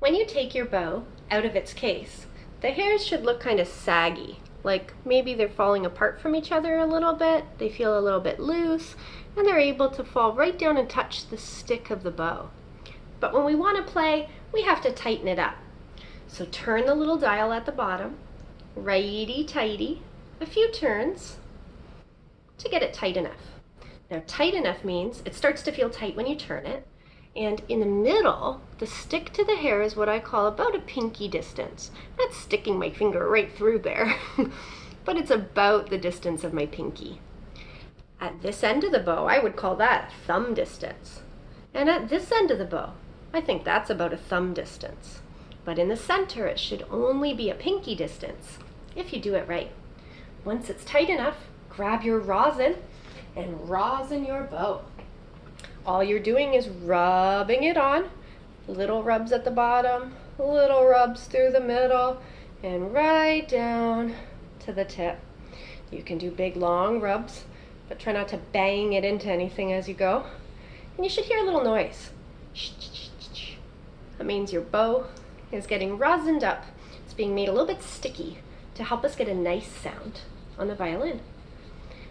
When you take your bow out of its case, the hairs should look kind of saggy, like maybe they're falling apart from each other a little bit, they feel a little bit loose, and they're able to fall right down and touch the stick of the bow. But when we want to play, we have to tighten it up. So turn the little dial at the bottom, righty-tighty, a few turns to get it tight enough. Now tight enough means it starts to feel tight when you turn it, and in the middle, the stick to the hair is what I call about a pinky distance. That's sticking my finger right through there, but it's about the distance of my pinky. At this end of the bow, I would call that thumb distance. And at this end of the bow, I think that's about a thumb distance. But in the center, it should only be a pinky distance, if you do it right. Once it's tight enough, grab your rosin and rosin your bow. All you're doing is rubbing it on. Little rubs at the bottom, little rubs through the middle, and right down to the tip. You can do big long rubs, but try not to bang it into anything as you go. And you should hear a little noise. That means your bow is getting rosined up. It's being made a little bit sticky to help us get a nice sound on the violin.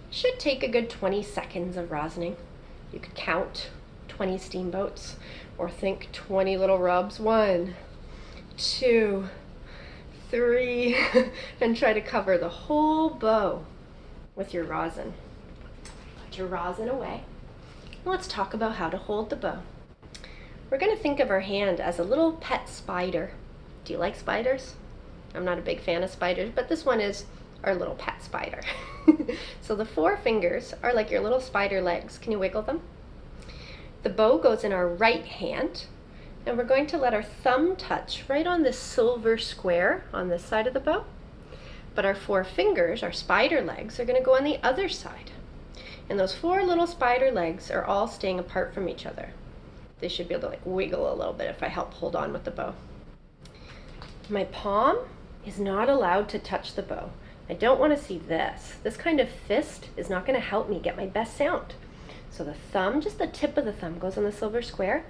It should take a good 20 seconds of rosining. You could count 20 steamboats or think 20 little rubs. 1, 2, 3, and try to cover the whole bow with your rosin. Put your rosin away. Let's talk about how to hold the bow. We're going to think of our hand as a little pet spider. Do you like spiders? I'm not a big fan of spiders, but this one is our little pet spider. So the 4 fingers are like your little spider legs. Can you wiggle them? The bow goes in our right hand, and we're going to let our thumb touch right on this silver square on this side of the bow. But our 4 fingers, our spider legs, are going to go on the other side. And those 4 little spider legs are all staying apart from each other. They should be able to like wiggle a little bit if I help hold on with the bow. My palm is not allowed to touch the bow. I don't want to see this. This kind of fist is not going to help me get my best sound. So the thumb, just the tip of the thumb goes on the silver square,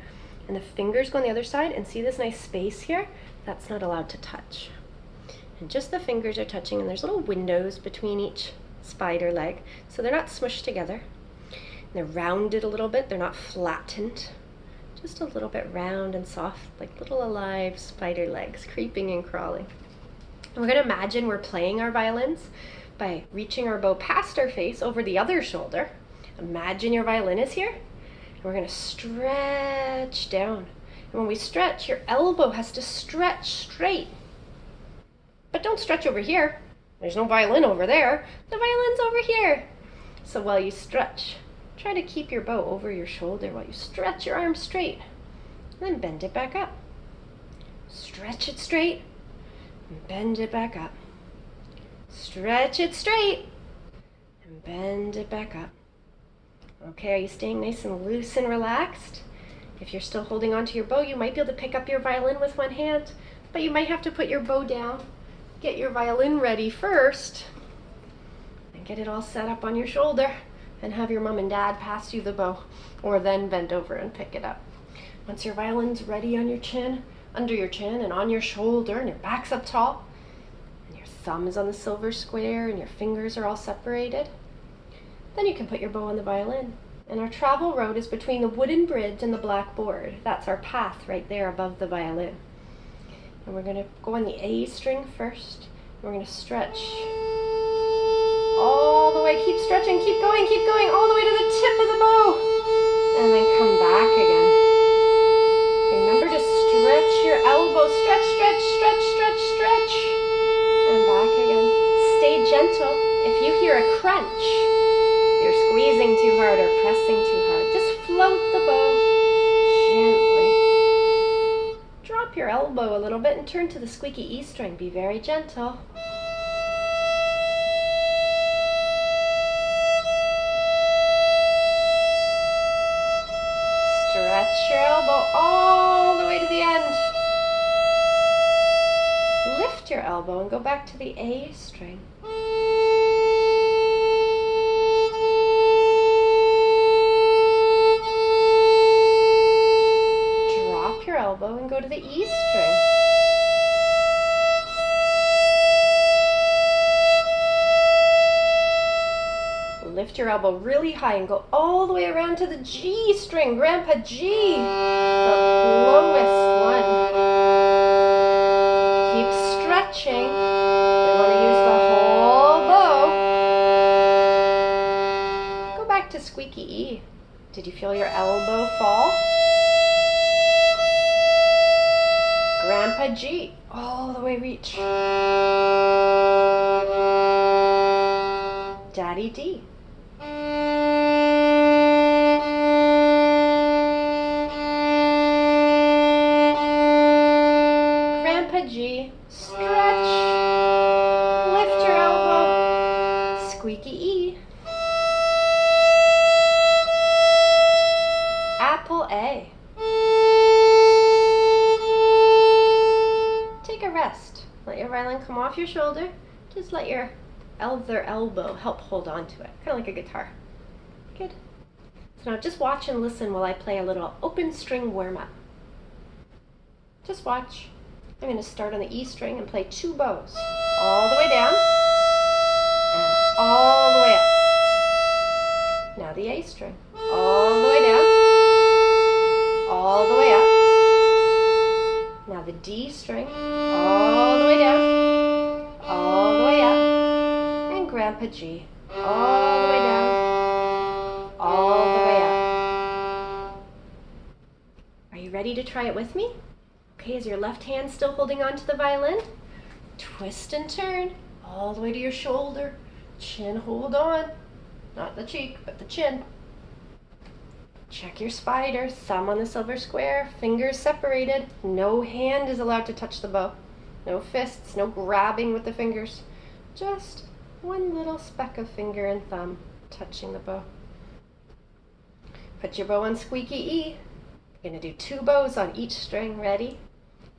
and the fingers go on the other side, and see this nice space here? That's not allowed to touch. And just the fingers are touching, and there's little windows between each spider leg, so they're not smushed together. And they're rounded a little bit, they're not flattened. Just a little bit round and soft, like little alive spider legs creeping and crawling. And we're going to imagine we're playing our violins by reaching our bow past our face over the other shoulder. Imagine your violin is here, and we're going to stretch down. And when we stretch, your elbow has to stretch straight. But don't stretch over here. There's no violin over there. The violin's over here. So while you stretch, try to keep your bow over your shoulder while you stretch your arm straight. And then bend it back up. Stretch it straight, and bend it back up. Stretch it straight, and bend it back up. Okay, are you staying nice and loose and relaxed? If you're still holding onto your bow, you might be able to pick up your violin with one hand, but you might have to put your bow down, get your violin ready first, and get it all set up on your shoulder, and have your mom and dad pass you the bow, or then bend over and pick it up. Once your violin's ready on your chin, under your chin and on your shoulder, and your back's up tall, and your thumb is on the silver square, and your fingers are all separated, then you can put your bow on the violin. And our travel road is between the wooden bridge and the blackboard. That's our path right there above the violin. And we're going to go on the A string first. We're going to stretch all the way. Keep stretching, keep going, all the way to the tip of the bow. And then come back again. Remember to stretch your elbow. Stretch, stretch, stretch, stretch, stretch. And back again. Stay gentle. If you hear a crunch, you're squeezing too hard or pressing too hard. Just float the bow gently. Drop your elbow a little bit and turn to the squeaky E string. Be very gentle. Stretch your elbow all the way to the end. Lift your elbow and go back to the A string. Elbow and go to the E string. lift your elbow really high and go all the way around to the G string, Grandpa G, the lowest one. Keep stretching. We want to use the whole bow. Go back to squeaky E. Did you feel your elbow fall? Grandpa G, all the way reach. Daddy D. Grandpa G, stretch. Lift your elbow. Squeaky E. Apple A. Take a rest. Let your violin come off your shoulder. Just let your other elbow help hold on to it, kind of like a guitar. Good. So now just watch and listen while I play a little open string warm-up. Just watch. I'm going to start on the E string and play 2 bows. All the way down and all the way up. Now the A string. All the way down, all the way up. Now the D string. All the way down, all the way up. And Grandpa G. All the way down, all the way up. Are you ready to try it with me? Okay, is your left hand still holding on to the violin? Twist and turn all the way to your shoulder. Chin, hold on. Not the cheek, but the chin. Check your spider, thumb on the silver square, fingers separated. No hand is allowed to touch the bow. No fists, no grabbing with the fingers. Just one little speck of finger and thumb touching the bow. Put your bow on squeaky E. You're going to do 2 bows on each string. Ready?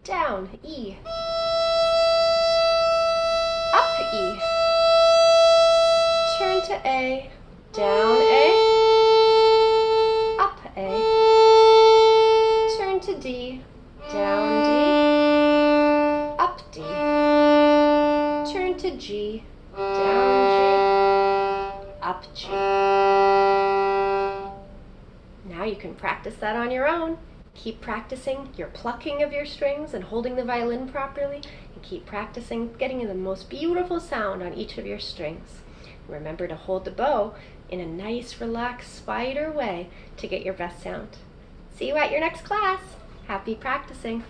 Down, E. Up, E. Turn to A. Down, A. Up, A. Turn to D. Down, D. Up, D. Turn to G. Down, G. Up, G. Now you can practice that on your own. Keep practicing your plucking of your strings and holding the violin properly, and keep practicing getting the most beautiful sound on each of your strings. Remember to hold the bow in a nice, relaxed spider way to get your best sound. See you at your next class. Happy practicing.